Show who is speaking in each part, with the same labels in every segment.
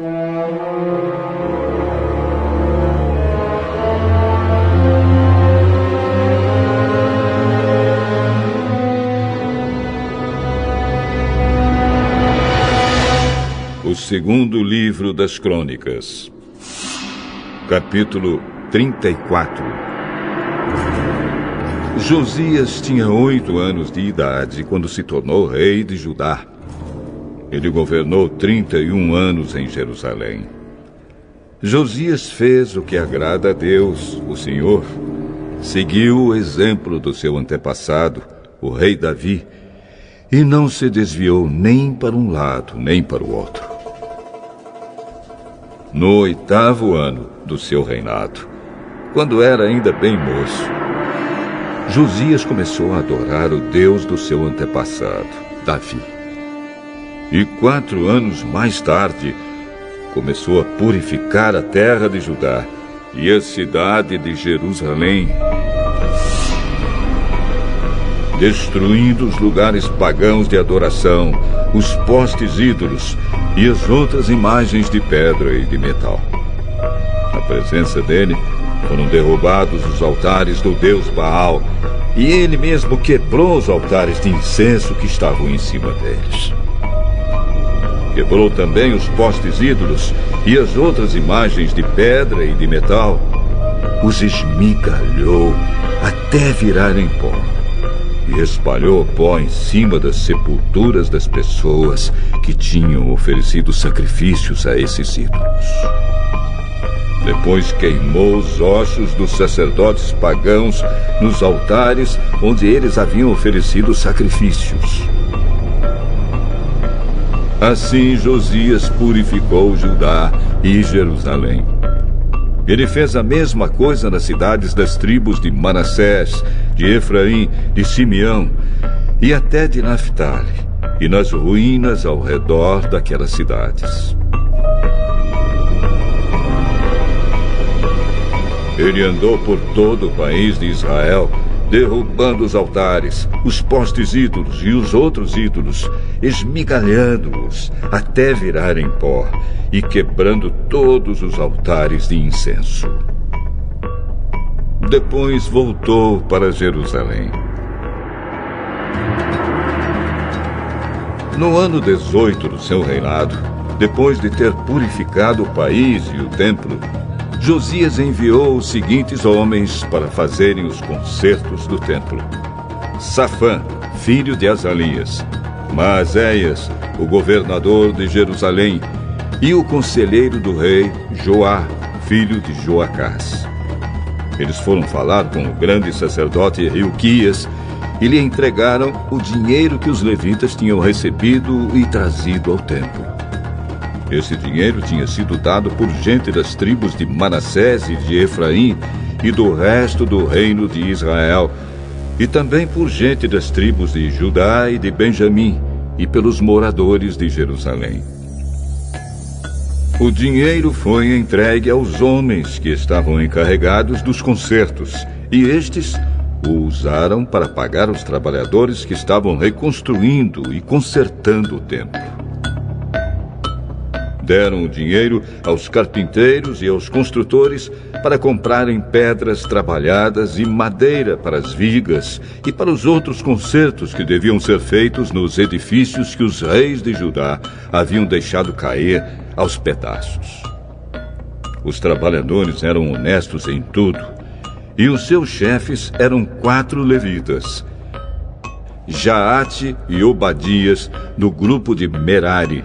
Speaker 1: O segundo livro das Crônicas, capítulo 34. Josias tinha 8 anos de idade quando se tornou rei de Judá. Ele governou 31 anos em Jerusalém. Josias fez o que agrada a Deus, o Senhor. Seguiu o exemplo do seu antepassado, o rei Davi, e não se desviou nem para um lado, nem para o outro. No 8º ano do seu reinado, quando era ainda bem moço, Josias começou a adorar o Deus do seu antepassado, Davi. E 4 anos mais tarde, começou a purificar a terra de Judá e a cidade de Jerusalém, destruindo os lugares pagãos de adoração, os postes ídolos e as outras imagens de pedra e de metal. Na presença dele, foram derrubados os altares do deus Baal, e ele mesmo quebrou os altares de incenso que estavam em cima deles. Quebrou também os postes ídolos e as outras imagens de pedra e de metal. Os esmigalhou até virarem pó. E espalhou pó em cima das sepulturas das pessoas que tinham oferecido sacrifícios a esses ídolos. Depois queimou os ossos dos sacerdotes pagãos nos altares onde eles haviam oferecido sacrifícios. Assim Josias purificou Judá e Jerusalém. Ele fez a mesma coisa nas cidades das tribos de Manassés, de Efraim, de Simeão e até de Naftali, e nas ruínas ao redor daquelas cidades. Ele andou por todo o país de Israel, derrubando os altares, os postes ídolos e os outros ídolos, esmigalhando-os até virarem pó e quebrando todos os altares de incenso. Depois voltou para Jerusalém. No ano 18 do seu reinado, depois de ter purificado o país e o templo, Josias enviou os seguintes homens para fazerem os concertos do templo: Safã, filho de Azalias; Maazéias, o governador de Jerusalém; e o conselheiro do rei, Joá, filho de Joacás. Eles foram falar com o grande sacerdote Hilquias e lhe entregaram o dinheiro que os levitas tinham recebido e trazido ao templo. Esse dinheiro tinha sido dado por gente das tribos de Manassés e de Efraim e do resto do reino de Israel, e também por gente das tribos de Judá e de Benjamim, e pelos moradores de Jerusalém. O dinheiro foi entregue aos homens que estavam encarregados dos concertos, e estes o usaram para pagar os trabalhadores que estavam reconstruindo e consertando o templo. Deram o dinheiro aos carpinteiros e aos construtores para comprarem pedras trabalhadas e madeira para as vigas e para os outros concertos que deviam ser feitos nos edifícios que os reis de Judá haviam deixado cair aos pedaços. Os trabalhadores eram honestos em tudo, e os seus chefes eram 4 levitas: Jaate e Obadias, do grupo de Merari,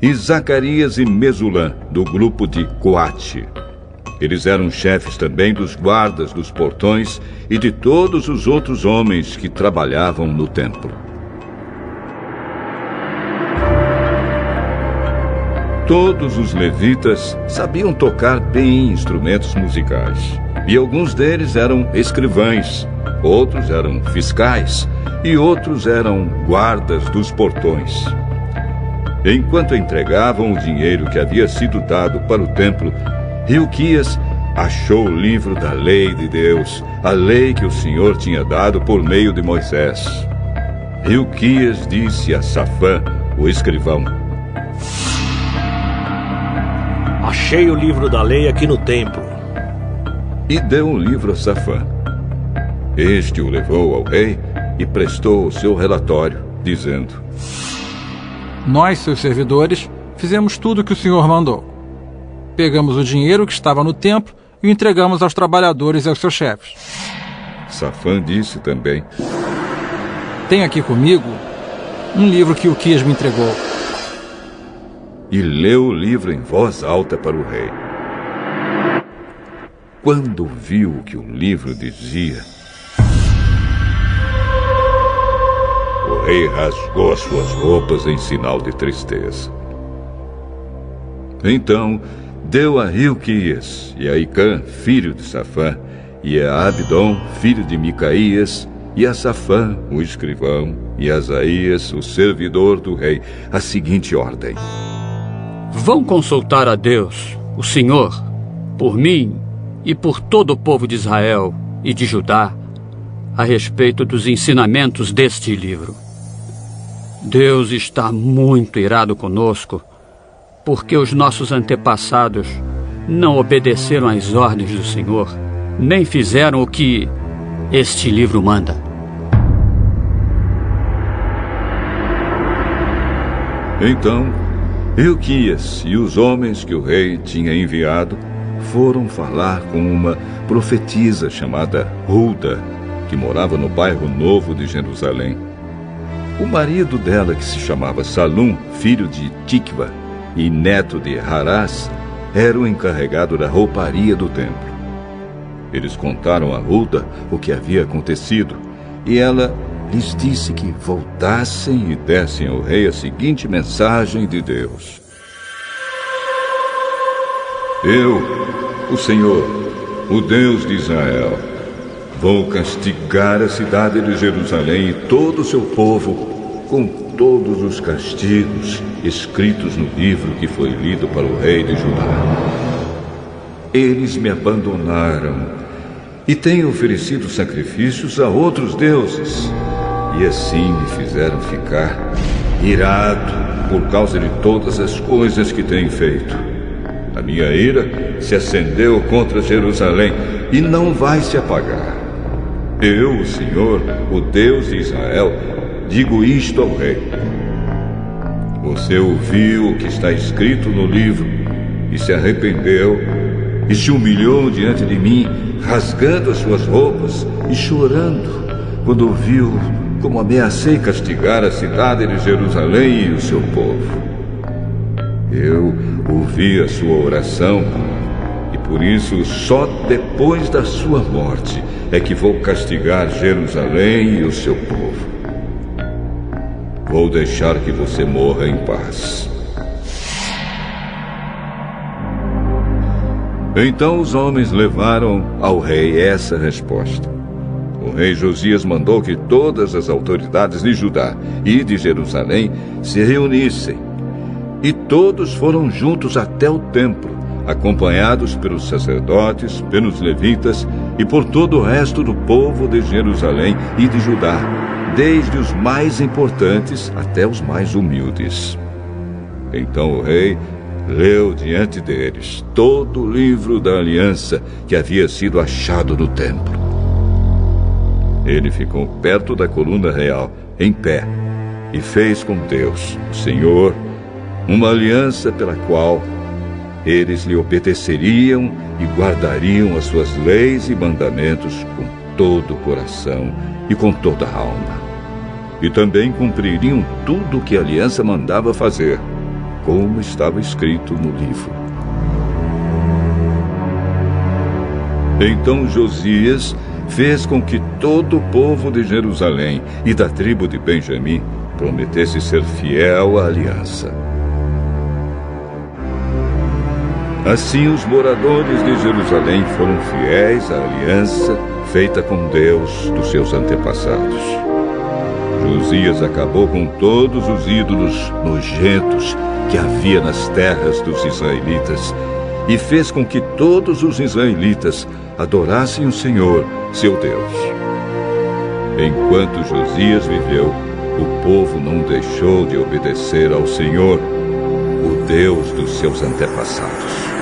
Speaker 1: e Zacarias e Mesulã, do grupo de Coate. Eles eram chefes também dos guardas dos portões e de todos os outros homens que trabalhavam no templo. Todos os levitas sabiam tocar bem instrumentos musicais, e alguns deles eram escrivães, outros eram fiscais e outros eram guardas dos portões. Enquanto entregavam o dinheiro que havia sido dado para o templo, Hilquias achou o livro da lei de Deus, a lei que o Senhor tinha dado por meio de Moisés. Hilquias disse a Safã, o escrivão:
Speaker 2: Achei o livro da lei aqui no templo.
Speaker 1: E deu o livro a Safã. Este o levou ao rei e prestou o seu relatório, dizendo:
Speaker 3: Nós, seus servidores, fizemos tudo o que o senhor mandou. Pegamos o dinheiro que estava no templo e o entregamos aos trabalhadores e aos seus chefes.
Speaker 1: Safã disse também:
Speaker 3: Tenho aqui comigo um livro que Uquias me entregou.
Speaker 1: E leu o livro em voz alta para o rei. Quando viu o que o livro dizia, o rei rasgou as suas roupas em sinal de tristeza. Então deu a Hilquias e a Icã, filho de Safã, e a Abdom, filho de Micaías, e a Safã, o escrivão, e a Asaías, o servidor do rei, a seguinte ordem:
Speaker 4: Vão consultar a Deus, o Senhor, por mim e por todo o povo de Israel e de Judá, a respeito dos ensinamentos deste livro. Deus está muito irado conosco, porque os nossos antepassados não obedeceram às ordens do Senhor, nem fizeram o que este livro manda.
Speaker 1: Então, Hilquias e os homens que o rei tinha enviado foram falar com uma profetisa chamada Hulda, que morava no bairro Novo de Jerusalém. O marido dela, que se chamava Salum, filho de Tikva e neto de Harás, era o encarregado da rouparia do templo. Eles contaram a Hulda o que havia acontecido, e ela lhes disse que voltassem e dessem ao rei a seguinte mensagem de Deus: Eu, o Senhor, o Deus de Israel, vou castigar a cidade de Jerusalém e todo o seu povo com todos os castigos escritos no livro que foi lido para o rei de Judá. Eles me abandonaram e têm oferecido sacrifícios a outros deuses, e assim me fizeram ficar irado por causa de todas as coisas que têm feito. A minha ira se acendeu contra Jerusalém e não vai se apagar. Eu, o Senhor, o Deus de Israel, digo isto ao rei: Você ouviu o que está escrito no livro e se arrependeu e se humilhou diante de mim, rasgando as suas roupas e chorando, quando viu como ameacei castigar a cidade de Jerusalém e o seu povo. Eu ouvi a sua oração, e por isso só depois da sua morte é que vou castigar Jerusalém e o seu povo. Vou deixar que você morra em paz. Então os homens levaram ao rei essa resposta. O rei Josias mandou que todas as autoridades de Judá e de Jerusalém se reunissem. E todos foram juntos até o templo, acompanhados pelos sacerdotes, pelos levitas e por todo o resto do povo de Jerusalém e de Judá, desde os mais importantes até os mais humildes. Então o rei leu diante deles todo o livro da aliança que havia sido achado no templo. Ele ficou perto da coluna real, em pé, e fez com Deus, o Senhor, uma aliança pela qual eles lhe obedeceriam e guardariam as suas leis e mandamentos com todo o coração e com toda a alma. E também cumpririam tudo o que a aliança mandava fazer, como estava escrito no livro. Então Josias fez com que todo o povo de Jerusalém e da tribo de Benjamim prometesse ser fiel à aliança. Assim os moradores de Jerusalém foram fiéis à aliança feita com Deus dos seus antepassados. Josias acabou com todos os ídolos nojentos que havia nas terras dos israelitas e fez com que todos os israelitas adorassem o Senhor, seu Deus. Enquanto Josias viveu, o povo não deixou de obedecer ao Senhor, o Deus dos seus antepassados.